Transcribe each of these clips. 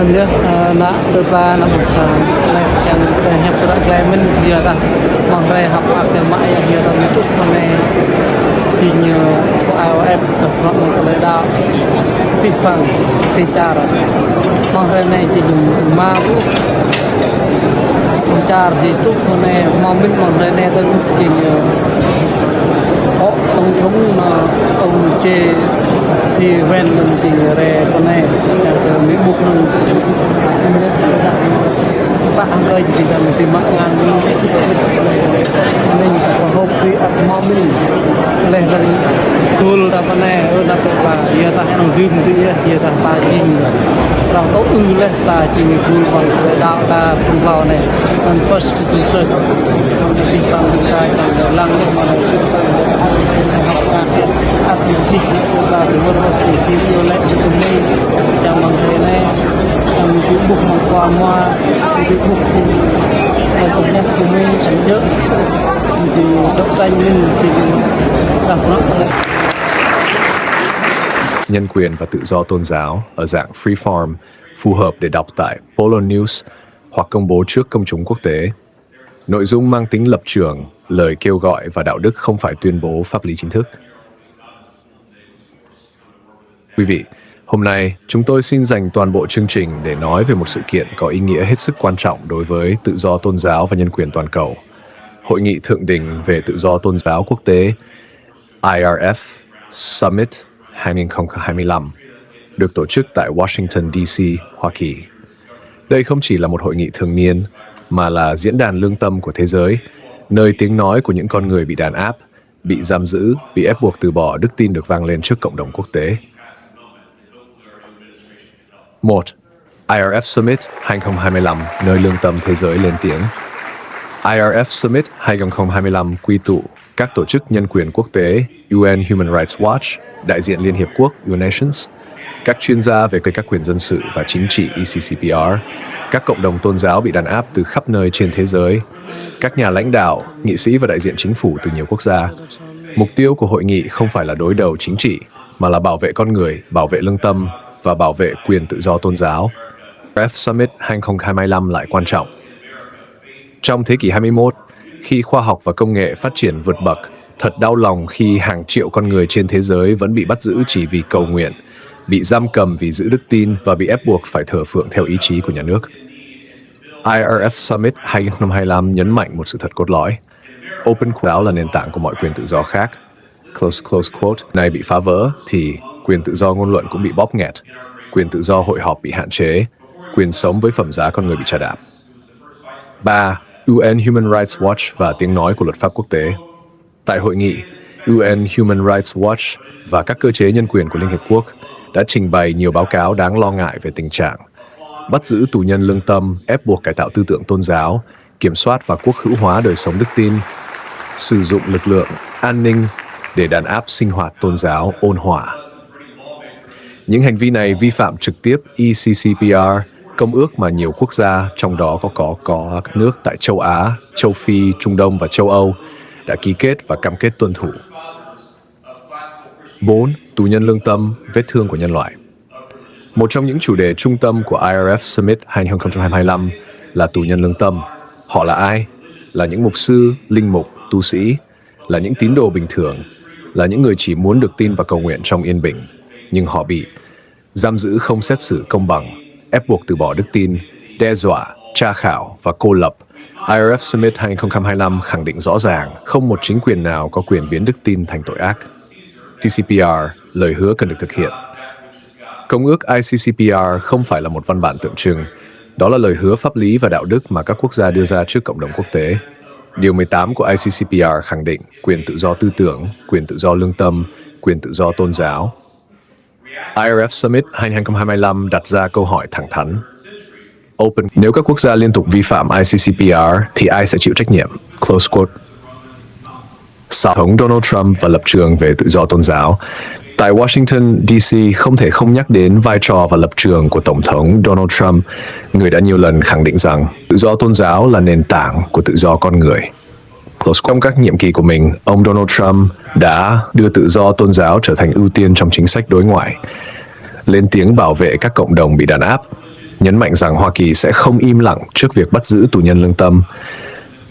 dia nak tetap nak besar yang saya pernah claimin dia dah mengrai hak agama yang dia tahu itu mana sinya IOF kepada mengelola pipang bicara mengrai này chỉ dùng ma bicara itu mana momen mengrai này tu chỉ tổng thống ông chê thì ven mình chỉ rè con này là mỹ buộc mình bạn ăn cây chỉ cần tìm mạng ngang mình có hộp đi ăn mò mình lên dari cool apa này dapat là dia tak yang zoom dia tak paging orang tahu lah ta chỉ cool bằng cái đạo ta phân vào này and first to search di pantai kan lang mà aktivis là buat aktif oleh ini yang mengenai yang dibuk mengkuama dibuk untuk kami sejak di dokter ini di dapat nhân quyền và tự do tôn giáo ở dạng freeform phù hợp để đọc tại Polo News hoặc công bố trước công chúng quốc tế. Nội dung mang tính lập trường, lời kêu gọi và đạo đức không phải tuyên bố pháp lý chính thức. Quý vị, hôm nay chúng tôi xin dành toàn bộ chương trình để nói về một sự kiện có ý nghĩa hết sức quan trọng đối với tự do tôn giáo và nhân quyền toàn cầu. Hội nghị thượng đỉnh về tự do tôn giáo quốc tế IRF Summit 2025 được tổ chức tại Washington, D.C., Hoa Kỳ. Đây không chỉ là một hội nghị thường niên, mà là diễn đàn lương tâm của thế giới, nơi tiếng nói của những con người bị đàn áp, bị giam giữ, bị ép buộc từ bỏ đức tin được vang lên trước cộng đồng quốc tế. 1. IRF Summit 2025, nơi lương tâm thế giới lên tiếng. IRF Summit 2025 quy tụ các tổ chức nhân quyền quốc tế UN Human Rights Watch, đại diện Liên Hiệp Quốc UNAtions, các chuyên gia về các quyền dân sự và chính trị ECCPR, các cộng đồng tôn giáo bị đàn áp từ khắp nơi trên thế giới, các nhà lãnh đạo, nghị sĩ và đại diện chính phủ từ nhiều quốc gia. Mục tiêu của hội nghị không phải là đối đầu chính trị, mà là bảo vệ con người, bảo vệ lương tâm và bảo vệ quyền tự do tôn giáo. IRF Summit 2025 lại quan trọng. Trong thế kỷ 21, khi khoa học và công nghệ phát triển vượt bậc, thật đau lòng khi hàng triệu con người trên thế giới vẫn bị bắt giữ chỉ vì cầu nguyện, bị giam cầm vì giữ đức tin và bị ép buộc phải thờ phượng theo ý chí của nhà nước. IRF Summit 2025 nhấn mạnh một sự thật cốt lõi. Open giáo là nền tảng của mọi quyền tự do khác. Close quote này bị phá vỡ thì quyền tự do ngôn luận cũng bị bóp nghẹt, quyền tự do hội họp bị hạn chế, quyền sống với phẩm giá con người bị chà đạp. 3. UN Human Rights Watch và tiếng nói của luật pháp quốc tế. Tại hội nghị, UN Human Rights Watch và các cơ chế nhân quyền của Liên Hiệp Quốc đã trình bày nhiều báo cáo đáng lo ngại về tình trạng bắt giữ tù nhân lương tâm, ép buộc cải tạo tư tưởng tôn giáo, kiểm soát và quốc hữu hóa đời sống đức tin, sử dụng lực lượng an ninh để đàn áp sinh hoạt tôn giáo ôn hòa. Những hành vi này vi phạm trực tiếp ECCPR, công ước mà nhiều quốc gia, trong đó có các nước tại châu Á, châu Phi, Trung Đông và châu Âu đã ký kết và cam kết tuân thủ. 4. Tù nhân lương tâm, vết thương của nhân loại. Một trong những chủ đề trung tâm của IRF Summit 2025 là tù nhân lương tâm. Họ là ai? Là những mục sư, linh mục, tu sĩ, là những tín đồ bình thường, là những người chỉ muốn được tin và cầu nguyện trong yên bình, nhưng họ bị giam giữ không xét xử công bằng, ép buộc từ bỏ đức tin, đe dọa, tra khảo và cô lập. IRF Summit 2025 khẳng định rõ ràng không một chính quyền nào có quyền biến đức tin thành tội ác. ICCPR, lời hứa cần được thực hiện. Công ước ICCPR không phải là một văn bản tượng trưng, đó là lời hứa pháp lý và đạo đức mà các quốc gia đưa ra trước cộng đồng quốc tế. Điều 18 của ICCPR khẳng định quyền tự do tư tưởng, quyền tự do lương tâm, quyền tự do tôn giáo. IRF Summit 2025 đặt ra câu hỏi thẳng thắn. Open. Nếu các quốc gia liên tục vi phạm ICCPR thì ai sẽ chịu trách nhiệm? Close quote. Tổng thống Donald Trump và lập trường về tự do tôn giáo. Tại Washington, D.C. không thể không nhắc đến vai trò và lập trường của Tổng thống Donald Trump, người đã nhiều lần khẳng định rằng tự do tôn giáo là nền tảng của tự do con người. Trong các nhiệm kỳ của mình, ông Donald Trump đã đưa tự do tôn giáo trở thành ưu tiên trong chính sách đối ngoại, lên tiếng bảo vệ các cộng đồng bị đàn áp, nhấn mạnh rằng Hoa Kỳ sẽ không im lặng trước việc bắt giữ tù nhân lương tâm.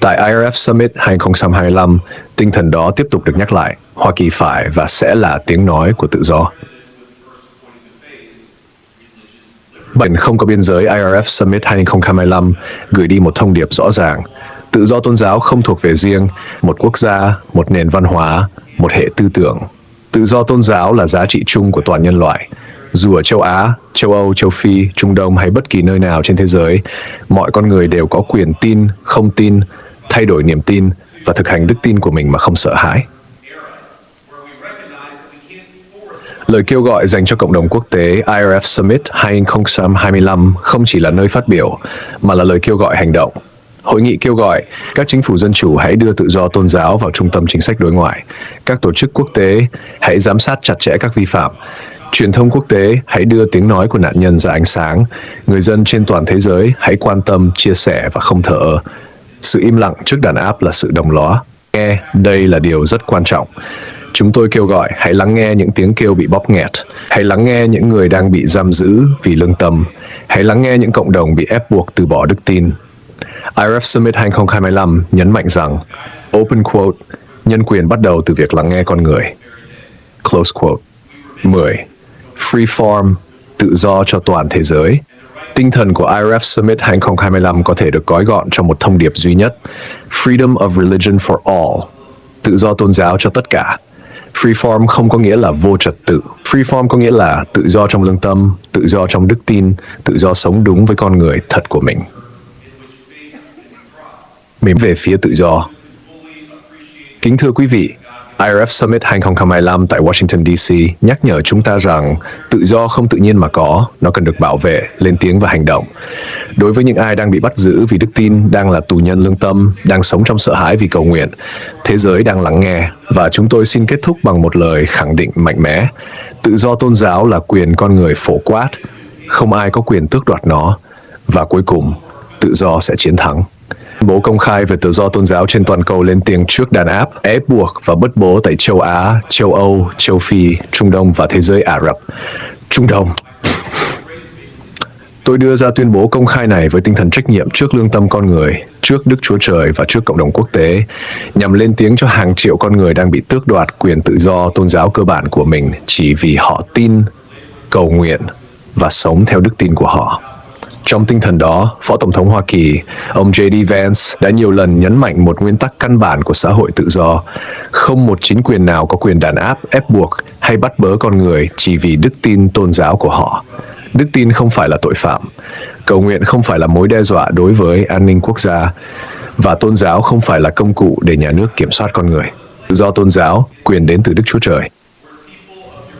Tại IRF Summit 2025, tinh thần đó tiếp tục được nhắc lại. Hoa Kỳ phải và sẽ là tiếng nói của tự do. Bệnh không có biên giới IRF Summit 2025 gửi đi một thông điệp rõ ràng. Tự do tôn giáo không thuộc về riêng một quốc gia, một nền văn hóa, một hệ tư tưởng. Tự do tôn giáo là giá trị chung của toàn nhân loại. Dù ở châu Á, châu Âu, châu Phi, Trung Đông hay bất kỳ nơi nào trên thế giới, mọi con người đều có quyền tin, không tin, thay đổi niềm tin và thực hành đức tin của mình mà không sợ hãi. Lời kêu gọi dành cho cộng đồng quốc tế IRF Summit 2025 không chỉ là nơi phát biểu, mà là lời kêu gọi hành động. Hội nghị kêu gọi các chính phủ dân chủ hãy đưa tự do tôn giáo vào trung tâm chính sách đối ngoại. Các tổ chức quốc tế hãy giám sát chặt chẽ các vi phạm. Truyền thông quốc tế hãy đưa tiếng nói của nạn nhân ra ánh sáng. Người dân trên toàn thế giới hãy quan tâm, chia sẻ và không thờ ơ. Sự im lặng trước đàn áp là sự đồng ló. Nghe, đây là điều rất quan trọng. Chúng tôi kêu gọi hãy lắng nghe những tiếng kêu bị bóp nghẹt. Hãy lắng nghe những người đang bị giam giữ vì lương tâm. Hãy lắng nghe những cộng đồng bị ép buộc từ bỏ đức tin. IRF Summit 2025 nhấn mạnh rằng, open quote, nhân quyền bắt đầu từ việc lắng nghe con người. Close quote. 10. Free form, tự do cho toàn thế giới. Tinh thần của IRF Summit 2025 có thể được gói gọn trong một thông điệp duy nhất: Freedom of religion for all, tự do tôn giáo cho tất cả. Free form không có nghĩa là vô trật tự. Free form có nghĩa là tự do trong lương tâm, tự do trong đức tin, tự do sống đúng với con người thật của mình. Mỉm về phía tự do. Kính thưa quý vị, IRF Summit 2025 tại Washington, D.C. nhắc nhở chúng ta rằng tự do không tự nhiên mà có, nó cần được bảo vệ, lên tiếng và hành động. Đối với những ai đang bị bắt giữ vì đức tin, đang là tù nhân lương tâm, đang sống trong sợ hãi vì cầu nguyện, thế giới đang lắng nghe, và chúng tôi xin kết thúc bằng một lời khẳng định mạnh mẽ. Tự do tôn giáo là quyền con người phổ quát, không ai có quyền tước đoạt nó, và cuối cùng, tự do sẽ chiến thắng. Bố công khai về tự do tôn giáo trên toàn cầu lên tiếng trước đàn áp, ép buộc và bất bố tại châu Á, châu Âu, châu Phi, Trung Đông và thế giới Ả Rập. Trung Đông. Tôi đưa ra tuyên bố công khai này với tinh thần trách nhiệm trước lương tâm con người, trước Đức Chúa Trời và trước cộng đồng quốc tế, nhằm lên tiếng cho hàng triệu con người đang bị tước đoạt quyền tự do tôn giáo cơ bản của mình chỉ vì họ tin, cầu nguyện và sống theo đức tin của họ. Trong tinh thần đó, Phó Tổng thống Hoa Kỳ, ông J.D. Vance đã nhiều lần nhấn mạnh một nguyên tắc căn bản của xã hội tự do. Không một chính quyền nào có quyền đàn áp, ép buộc hay bắt bớ con người chỉ vì đức tin tôn giáo của họ. Đức tin không phải là tội phạm. Cầu nguyện không phải là mối đe dọa đối với an ninh quốc gia. Và tôn giáo không phải là công cụ để nhà nước kiểm soát con người. Tự do tôn giáo, quyền đến từ Đức Chúa Trời.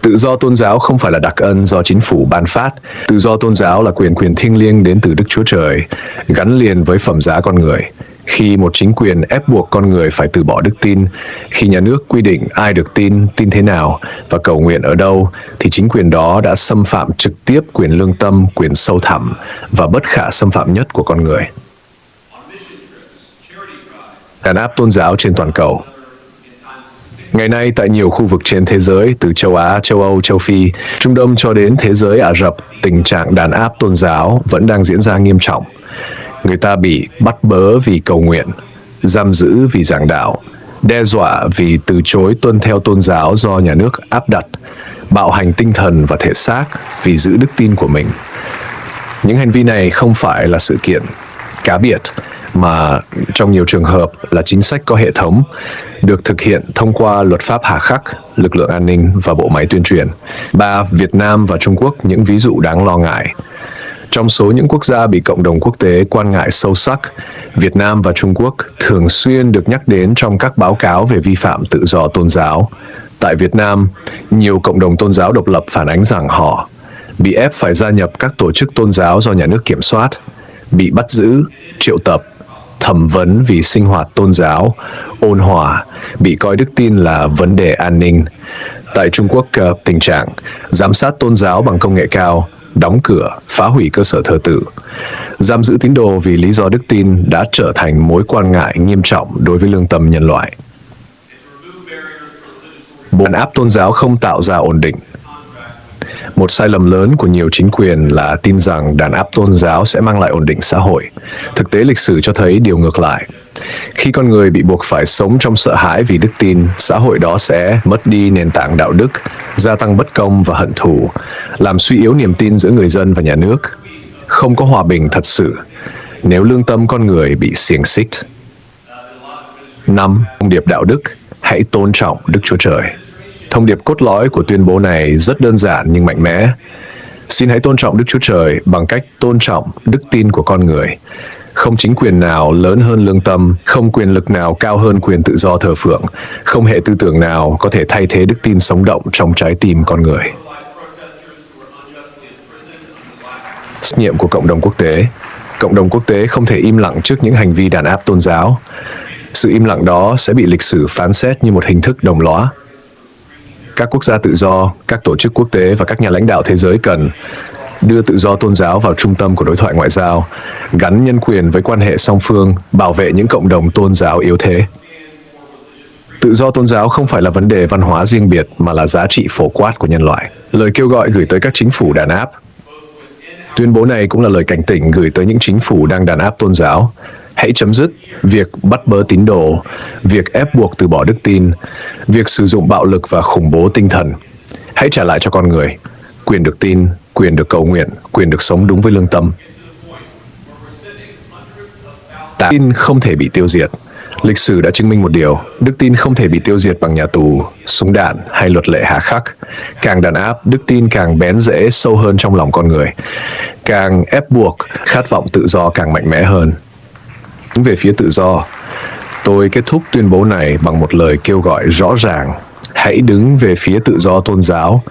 Tự do tôn giáo không phải là đặc ân do chính phủ ban phát. Tự do tôn giáo là quyền thiêng liêng đến từ Đức Chúa Trời, gắn liền với phẩm giá con người. Khi một chính quyền ép buộc con người phải từ bỏ đức tin, khi nhà nước quy định ai được tin, tin thế nào và cầu nguyện ở đâu, thì chính quyền đó đã xâm phạm trực tiếp quyền lương tâm, quyền sâu thẳm và bất khả xâm phạm nhất của con người. Đàn áp tôn giáo trên toàn cầu. Ngày nay, tại nhiều khu vực trên thế giới, từ châu Á, châu Âu, châu Phi, Trung Đông cho đến thế giới Ả Rập, tình trạng đàn áp tôn giáo vẫn đang diễn ra nghiêm trọng. Người ta bị bắt bớ vì cầu nguyện, giam giữ vì giảng đạo, đe dọa vì từ chối tuân theo tôn giáo do nhà nước áp đặt, bạo hành tinh thần và thể xác vì giữ đức tin của mình. Những hành vi này không phải là sự kiện cá biệt, mà trong nhiều trường hợp là chính sách có hệ thống, được thực hiện thông qua luật pháp hà khắc, lực lượng an ninh và bộ máy tuyên truyền. Việt Nam và Trung Quốc những ví dụ đáng lo ngại. Trong số những quốc gia bị cộng đồng quốc tế quan ngại sâu sắc, Việt Nam và Trung Quốc thường xuyên được nhắc đến trong các báo cáo về vi phạm tự do tôn giáo. Tại Việt Nam, nhiều cộng đồng tôn giáo độc lập phản ánh rằng họ bị ép phải gia nhập các tổ chức tôn giáo do nhà nước kiểm soát, bị bắt giữ, triệu tập, thẩm vấn vì sinh hoạt tôn giáo, ôn hòa, bị coi đức tin là vấn đề an ninh. Tại Trung Quốc, tình trạng giám sát tôn giáo bằng công nghệ cao, đóng cửa, phá hủy cơ sở thờ tự, giam giữ tín đồ vì lý do đức tin đã trở thành mối quan ngại nghiêm trọng đối với lương tâm nhân loại. Đàn áp tôn giáo không tạo ra ổn định. Một sai lầm lớn của nhiều chính quyền là tin rằng đàn áp tôn giáo sẽ mang lại ổn định xã hội. Thực tế lịch sử cho thấy điều ngược lại. Khi con người bị buộc phải sống trong sợ hãi vì đức tin, xã hội đó sẽ mất đi nền tảng đạo đức, gia tăng bất công và hận thù, làm suy yếu niềm tin giữa người dân và nhà nước. Không có hòa bình thật sự nếu lương tâm con người bị xiềng xích. 5. Thông điệp đạo đức: hãy tôn trọng Đức Chúa Trời. Thông điệp cốt lõi của tuyên bố này rất đơn giản nhưng mạnh mẽ. Xin hãy tôn trọng Đức Chúa Trời bằng cách tôn trọng đức tin của con người. Không chính quyền nào lớn hơn lương tâm, không quyền lực nào cao hơn quyền tự do thờ phượng, không hệ tư tưởng nào có thể thay thế đức tin sống động trong trái tim con người. Trách nhiệm của cộng đồng quốc tế. Cộng đồng quốc tế không thể im lặng trước những hành vi đàn áp tôn giáo. Sự im lặng đó sẽ bị lịch sử phán xét như một hình thức đồng lõa. Các quốc gia tự do, các tổ chức quốc tế và các nhà lãnh đạo thế giới cần đưa tự do tôn giáo vào trung tâm của đối thoại ngoại giao, gắn nhân quyền với quan hệ song phương, bảo vệ những cộng đồng tôn giáo yếu thế. Tự do tôn giáo không phải là vấn đề văn hóa riêng biệt mà là giá trị phổ quát của nhân loại. Lời kêu gọi gửi tới các chính phủ đàn áp. Tuyên bố này cũng là lời cảnh tỉnh gửi tới những chính phủ đang đàn áp tôn giáo. Hãy chấm dứt việc bắt bớ tín đồ, việc ép buộc từ bỏ đức tin, việc sử dụng bạo lực và khủng bố tinh thần. Hãy trả lại cho con người quyền được tin, quyền được cầu nguyện, quyền được sống đúng với lương tâm. Đức tin không thể bị tiêu diệt. Lịch sử đã chứng minh một điều: đức tin không thể bị tiêu diệt bằng nhà tù, súng đạn hay luật lệ hà khắc. Càng đàn áp, đức tin càng bén rễ sâu hơn trong lòng con người. Càng ép buộc, khát vọng tự do càng mạnh mẽ hơn. Về phía tự do, tôi kết thúc tuyên bố này bằng một lời kêu gọi rõ ràng: hãy đứng về phía tự do tôn giáo,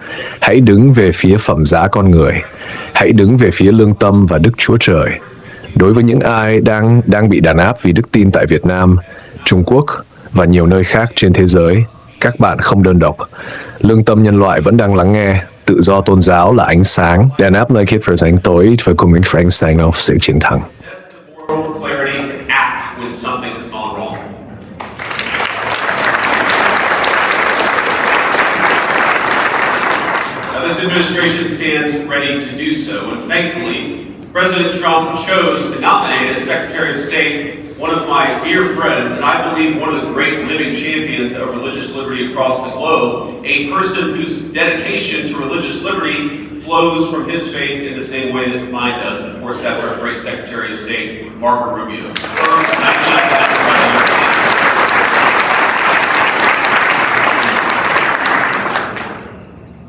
hãy đứng về phía phẩm giá con người, hãy đứng về phía lương tâm và Đức Chúa Trời. Đối với những ai đang bị đàn áp vì đức tin tại Việt Nam, Trung Quốc và nhiều nơi khác trên thế giới, các bạn không đơn độc. Lương tâm nhân loại vẫn đang lắng nghe. Tự do tôn giáo là ánh sáng. Đàn áp nơi khi phải ánh tối và cùng mình phải ánh sáng của sự chiến thắng. This administration stands ready to do so, and thankfully, President Trump chose to nominate as Secretary of State one of my dear friends, and I believe one of the great living champions of religious liberty across the globe, a person whose dedication to religious liberty flows from his faith in the same way that mine does. And of course, that's our great Secretary of State, Marco Rubio.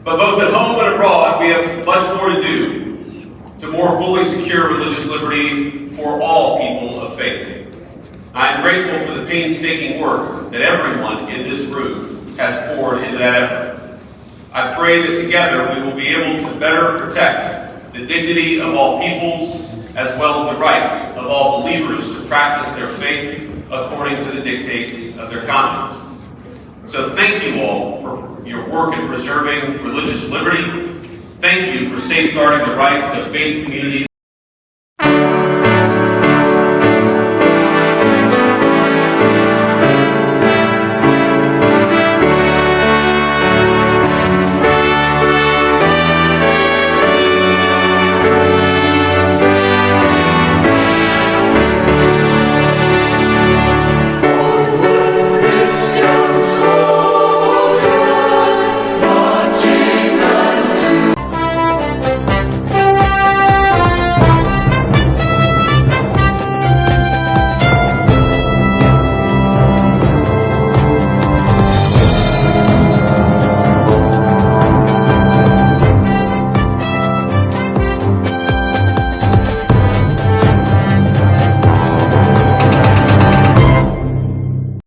But both at home and abroad, we have much more to do to more fully secure religious liberty for all people of faith. I am grateful for the painstaking work that everyone in this room has poured into that effort. I pray that together we will be able to better protect the dignity of all peoples as well as the rights of all believers to practice their faith according to the dictates of their conscience. So thank you all for your work in preserving religious liberty. Thank you for safeguarding the rights of faith communities.